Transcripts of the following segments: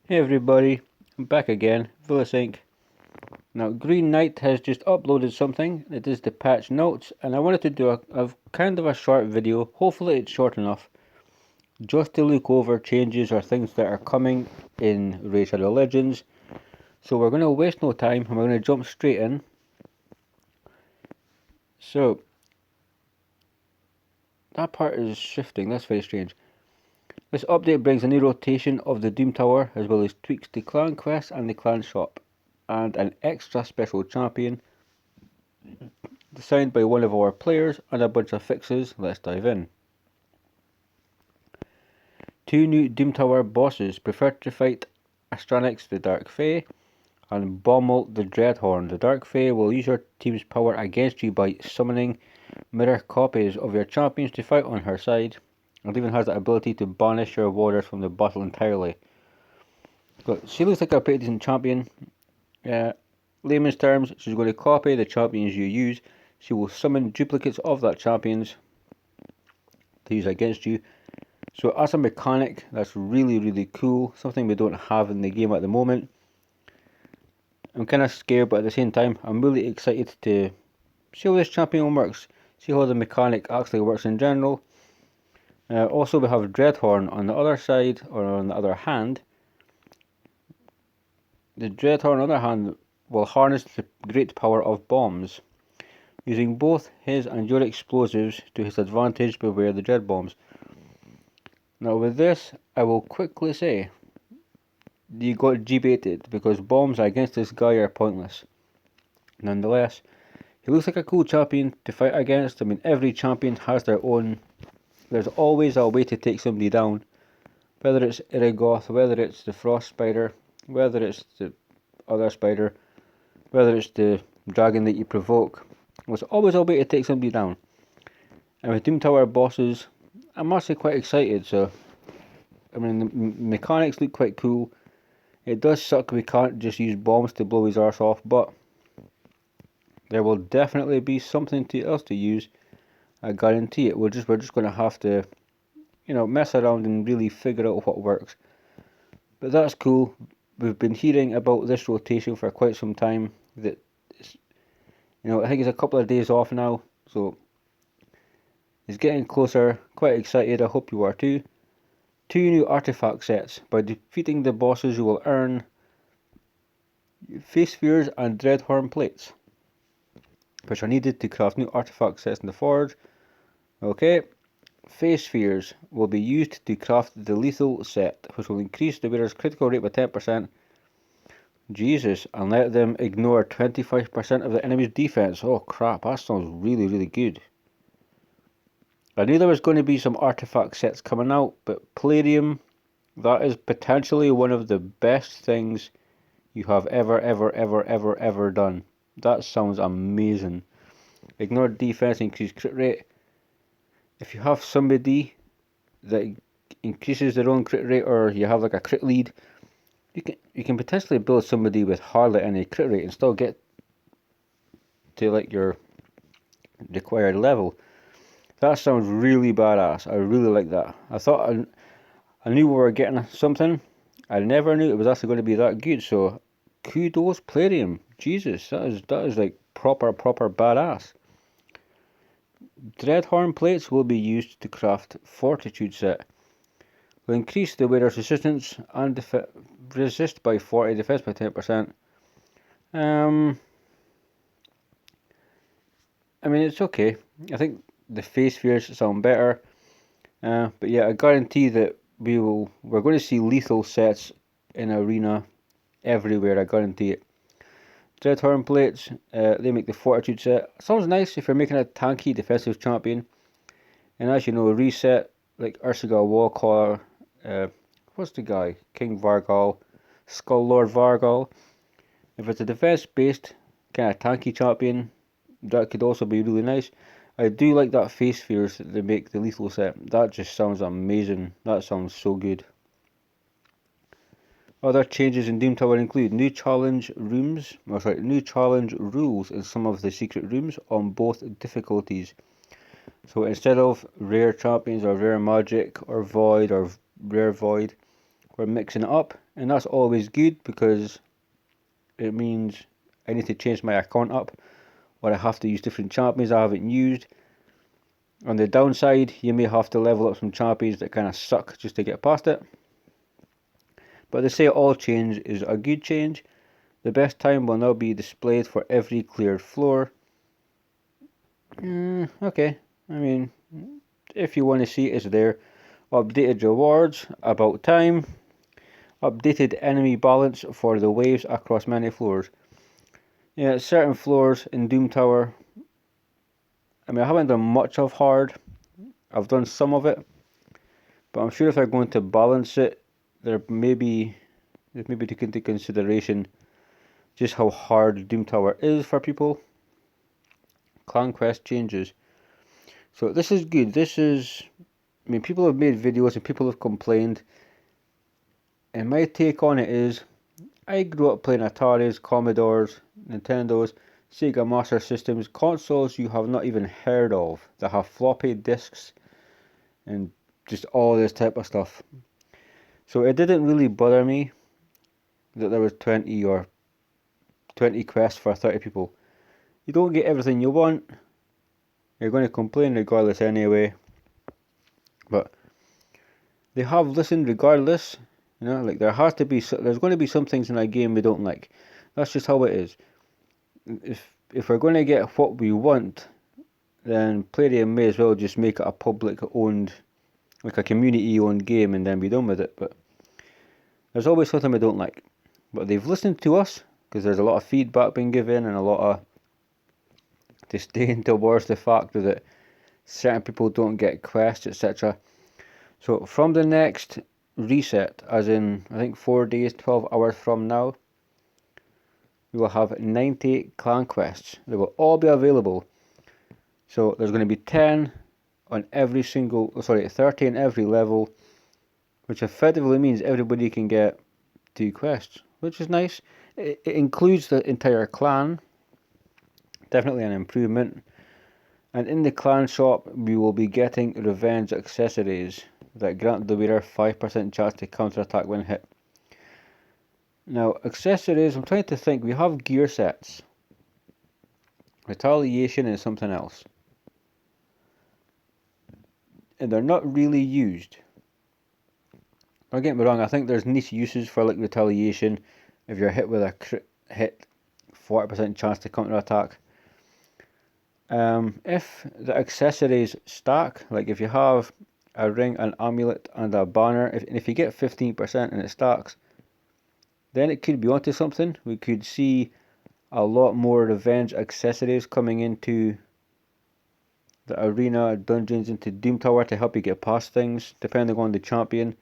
Hey everybody, I'm back again, Vilisink. Now Green Knight has just uploaded something. It is the patch notes, and I wanted to do a kind of a short video. Hopefully it's short enough, just to look over changes or things that are coming in Raid Shadow Legends. So we're going to waste no time, and we're going to jump straight in. So that part is shifting. That's very strange. This update brings a new rotation of the Doom Tower, as well as tweaks to clan quests and the clan shop, and an extra special champion designed by one of our players, and a bunch of fixes. Let's dive in. 2 new Doom Tower bosses. Prefer to fight Astranix the Dark Fae and Bommel the Dreadhorn. The Dark Fae will use your team's power against you by summoning mirror copies of your champions to fight on her side. It even has the ability to banish your warriors from the battle entirely. But she looks like a pretty decent champion. Layman's terms, she's going to copy the champions you use. She will summon duplicates of that champions to use against you. So as a mechanic, that's really cool. Something we don't have in the game at the moment. I'm kind of scared, but at the same time, I'm really excited to see how this champion works. See how the mechanic actually works in general. Also, we have Dreadhorn on the other side, or on the other hand. The Dreadhorn, on the other hand, will harness the great power of bombs. Using both his and your explosives to his advantage, beware the dread bombs. Now with this, I will quickly say, you got G-baited, because bombs against this guy are pointless. Nonetheless, he looks like a cool champion to fight against. I mean, every champion has their own. There's always a way to take somebody down. Whether it's Irigoth, whether it's the Frost Spider, whether it's the other spider, whether it's the dragon that you provoke. There's always a way to take somebody down. And with Doom Tower bosses, I'm actually quite excited. So, I mean, the mechanics look quite cool. It does suck we can't just use bombs to blow his arse off, but there will definitely be something else to use. I guarantee it. We're just going to have to, mess around and really figure out what works. But that's cool. We've been hearing about this rotation for quite some time. That, I think it's a couple of days off now, so it's getting closer. Quite excited. I hope you are too. 2 new artifact sets. By defeating the bosses, you will earn face spheres and Dreadhorn plates, which are needed to craft new artifact sets in the forge. Okay, face spheres will be used to craft the lethal set, which will increase the wearer's critical rate by 10%. Jesus, and let them ignore 25% of the enemy's defense. Oh crap, that sounds really good. I knew there was going to be some artifact sets coming out, but Palladium, that is potentially one of the best things you have ever done. That sounds amazing. Ignore defense, increase crit rate. If you have somebody that increases their own crit rate, or you have like a crit lead, you can potentially build somebody with hardly any crit rate and still get to like your required level. That sounds really badass. I really like that. I thought I knew we were getting something. I never knew it was actually going to be that good. So kudos, Palladium. Jesus, that is like proper badass. Dreadhorn plates will be used to craft Fortitude set. Will increase the wearer's resistance and resist by 40, defense by 10%. I mean, it's okay. I think the face spheres sound better. But yeah, I guarantee that we're going to see lethal sets in Arena everywhere. I guarantee it. Dreadhorn plates, they make the Fortitude set. Sounds nice if you're making a tanky defensive champion. And as you know, reset like Ursaga Wallcaller. What's the guy? King Vargal, Skull Lord Vargal. If it's a defense-based kind of tanky champion, that could also be really nice. I do like that face spheres that they make the lethal set. That just sounds amazing. That sounds so good. Other changes in Doom Tower include new challenge rules in some of the secret rooms on both difficulties. So instead of rare champions or rare magic or void or rare void, we're mixing it up, and that's always good because it means I need to change my account up, or I have to use different champions I haven't used. On the downside, you may have to level up some champions that kind of suck just to get past it. But they say all change is a good change. The best time will now be displayed for every cleared floor. Okay, I mean, if you want to see it, it's there. Updated rewards, about time. Updated enemy balance for the waves across many floors. Yeah, certain floors in Doom Tower, I mean, I haven't done much of hard. I've done some of it. But I'm sure if they're going to balance it, there maybe take into consideration just how hard Doom Tower is for people. Clan quest changes. So this is good. This is, I mean, people have made videos and people have complained. And my take on it is, I grew up playing Ataris, Commodores, Nintendos, Sega Master Systems, consoles you have not even heard of that have floppy disks and just all this type of stuff. So it didn't really bother me that there was 20 or 20 quests for 30 people. You don't get everything you want, you're going to complain regardless anyway. But they have listened regardless. You know, like there's going to be some things in a game we don't like. That's just how it is. If we're going to get what we want, then Palladium may as well just make it a public owned, like a community owned game, and then be done with it. But there's always something we don't like. But they've listened to us, because there's a lot of feedback being given and a lot of disdain towards the fact that certain people don't get quests, etc. So from the next reset, as in I think 4 days, 12 hours from now, we will have 90 clan quests. They will all be available. So there's going to be 10 on every 30 in every level, which effectively means everybody can get 2 quests, which is nice. It includes the entire clan, definitely an improvement. And in the clan shop, we will be getting revenge accessories that grant the wearer 5% chance to counterattack when hit. Now, accessories, I'm trying to think, we have gear sets. Retaliation is something else. And they're not really used. Don't get me wrong, I think there's niche uses for like retaliation. If you're hit with a crit hit, 40% chance to counterattack. If the accessories stack, like if you have a ring, an amulet, and a banner, if you get 15% and it stacks, then it could be onto something. We could see a lot more revenge accessories coming into the arena, dungeons, into Doom Tower to help you get past things, depending on the champion.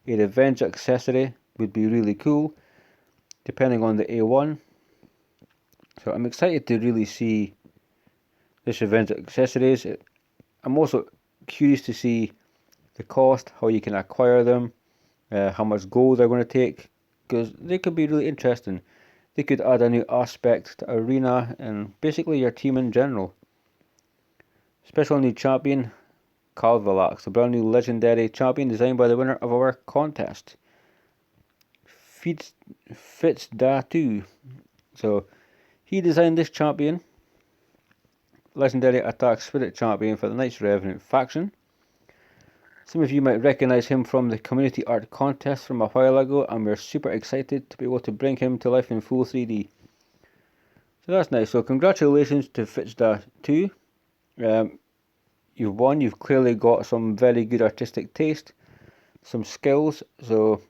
A revenge accessory would be really cool, depending on the A1. So I'm excited to really see this revenge accessories. I'm also curious to see the cost, how you can acquire them, how much gold they're going to take, because they could be really interesting. They could add a new aspect to arena and basically your team in general. Special new champion, Calvillox, a brand new legendary champion designed by the winner of our contest. Fitz Datu. So he designed this champion, legendary attack spirit champion for the Knights Revenant faction. Some of you might recognise him from the community art contest from a while ago, and we're super excited to be able to bring him to life in full 3D. So that's nice. So congratulations to Fitz2. You've won. You've clearly got some very good artistic taste, some skills. So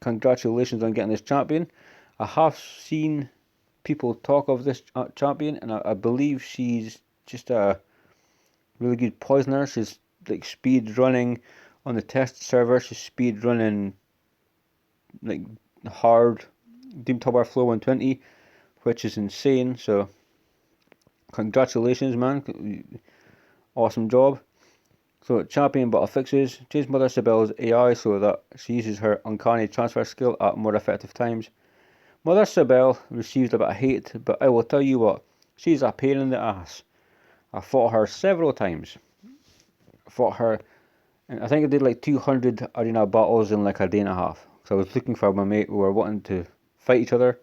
congratulations on getting this champion. I have seen people talk of this champion, and I believe she's just a really good poisoner. She's like speed running on the test server. She's speed running like hard Doom Tower Floor 120, which is insane. So congratulations, man. Awesome job. So champion battle fixes. Change Mother Sibel's AI so that she uses her uncanny transfer skill at more effective times. Mother Sibel received a bit of hate, but I will tell you what, she's a pain in the ass. I fought her several times. And I think I did like 200 arena battles in like a day and a half. So I was looking for my mate. We were wanting to fight each other.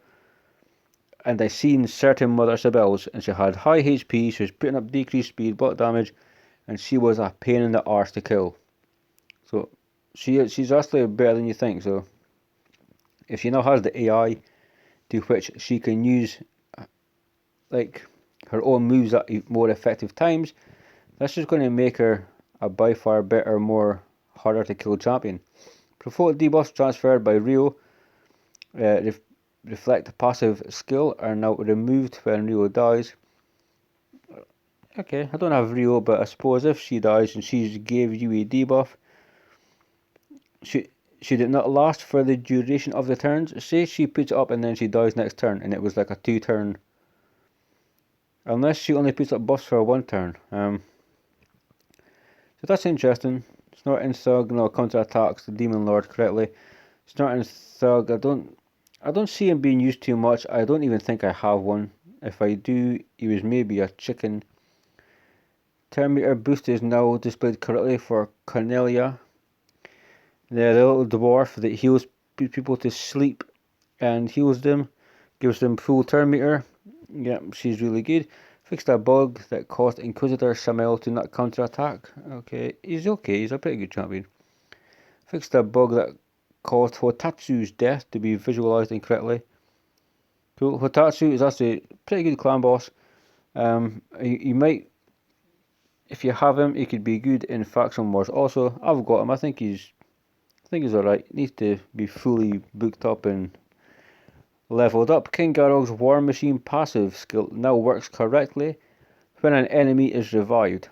And I seen certain Mother Sibels, and she had high HP, she was putting up decreased speed, block damage, and she was a pain in the arse to kill. So she's actually better than you think. So if she now has the AI to which she can use like her own moves at more effective times, that's just going to make her a by far better, more harder to kill champion. Provoke debuffs transferred by Rio reflect passive skill are now removed when Rio dies. Okay, I don't have Rio, but I suppose if she dies and she gave you a debuff, should it not last for the duration of the turns? Say she puts it up and then she dies next turn, and it was like a 2-turn. Unless she only puts up buffs for 1 turn. So that's interesting. Snorting Thug now counter-attacks the Demon Lord correctly. Snorting Thug, I don't see him being used too much. I don't even think I have one. If I do, he was maybe a chicken. Turn meter boost is now displayed correctly for Cornelia. The little dwarf that heals people to sleep and heals them, gives them full turn meter. Yep, she's really good. Fixed a bug that caused Inquisitor Shamel to not counter-attack. Okay, he's a pretty good champion. Fixed a bug that caused Hotatsu's death to be visualized incorrectly. Cool. Hotatsu is actually a pretty good clan boss. You might, if you have him, he could be good in faction wars. Also, I've got him. I think he's alright. Needs to be fully booked up and leveled up. King Garog's War Machine passive skill now works correctly when an enemy is revived.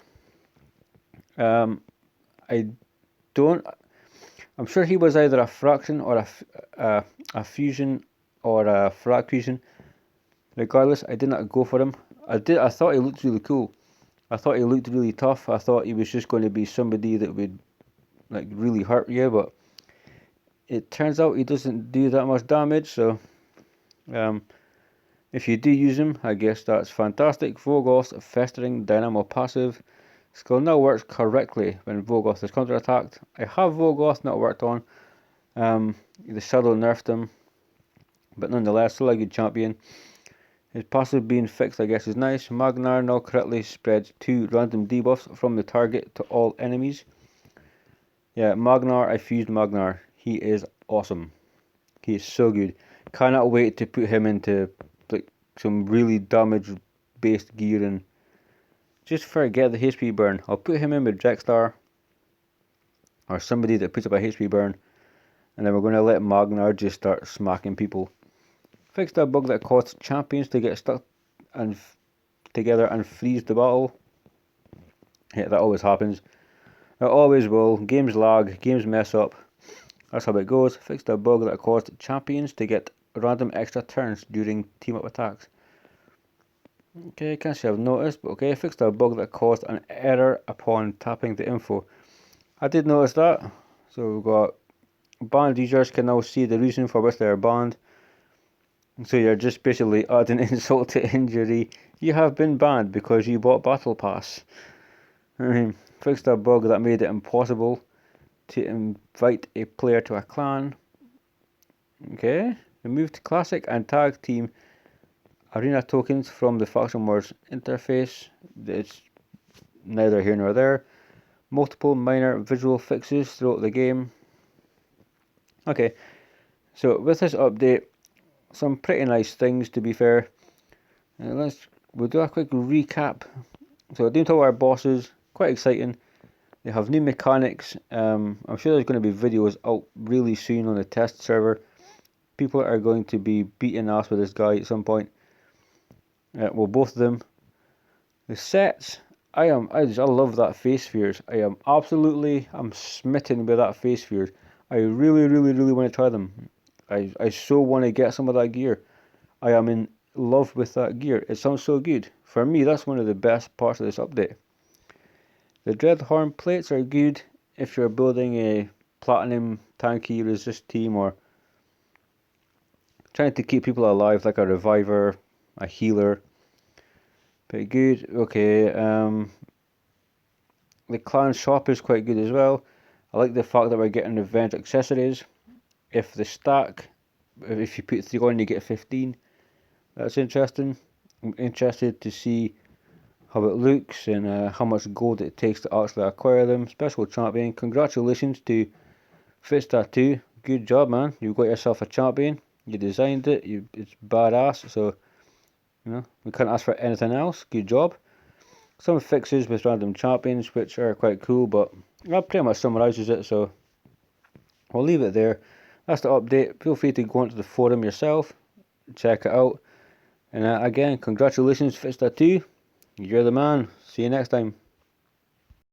I'm sure he was either a fraction or a fusion or a frag fusion. Regardless, I did not go for him. I thought he looked really cool. I thought he looked really tough. I thought he was just going to be somebody that would like really hurt you, but it turns out he doesn't do that much damage. So if you do use him, I guess that's fantastic. Vogoth's Festering Dynamo passive skill now works correctly when Vogoth is counter-attacked. I have Vogoth not worked on. The Shadow nerfed him, but nonetheless, still a good champion. His passive being fixed, I guess, is nice. Magnar now correctly spreads 2 random debuffs from the target to all enemies. Yeah, Magnar, I fused Magnar. He is awesome. He is so good. Cannot wait to put him into like some really damage-based gear and just forget the HP burn. I'll put him in with Drexstar or somebody that puts up a HP burn, and then we're going to let Magnar just start smacking people. Fixed a bug that caused champions to get stuck and together and freeze the battle. Yeah, that always happens. It always will. Games lag, games mess up. That's how it goes. Fixed a bug that caused champions to get random extra turns during team-up attacks. Okay, can't say I've noticed, but okay. Fixed a bug that caused an error upon tapping the info. I did notice that. So we've got banned users can now see the reason for which they are banned. So you're just basically adding insult to injury. You have been banned because you bought Battle Pass. Fixed a bug that made it impossible to invite a player to a clan. Okay. Removed classic and tag team arena tokens from the Faction Wars interface. It's neither here nor there. Multiple minor visual fixes throughout the game. Okay. So with this update, some pretty nice things, to be fair. We'll do a quick recap. So Doom Tower bosses, quite exciting. They have new mechanics. I'm sure there's going to be videos out really soon on the test server. People are going to be beating ass with this guy at some point. Well, both of them. The sets, I love that face spheres. I'm smitten with that face spheres. I really want to try them. I so want to get some of that gear. I am in love with that gear. It sounds so good. For me, that's one of the best parts of this update. The Dreadhorn plates are good if you're building a platinum tanky resist team or trying to keep people alive, like a reviver, a healer. Pretty good. Okay, the clan shop is quite good as well. I like the fact that we're getting revenge accessories. if the stack, if you put 3 on, you get 15. That's interesting. I'm interested to see how it looks and how much gold it takes to actually acquire them. Special champion. Congratulations to Fitz Tattoo. Good job, man. You got yourself a champion. You designed it. It's badass. So, we can't ask for anything else. Good job. Some fixes with random champions, which are quite cool, but that pretty much summarises it. So, we'll leave it there. That's the update. Feel free to go onto the forum yourself, check it out. And again, congratulations, Fitz Tattoo. You're the man. See you next time.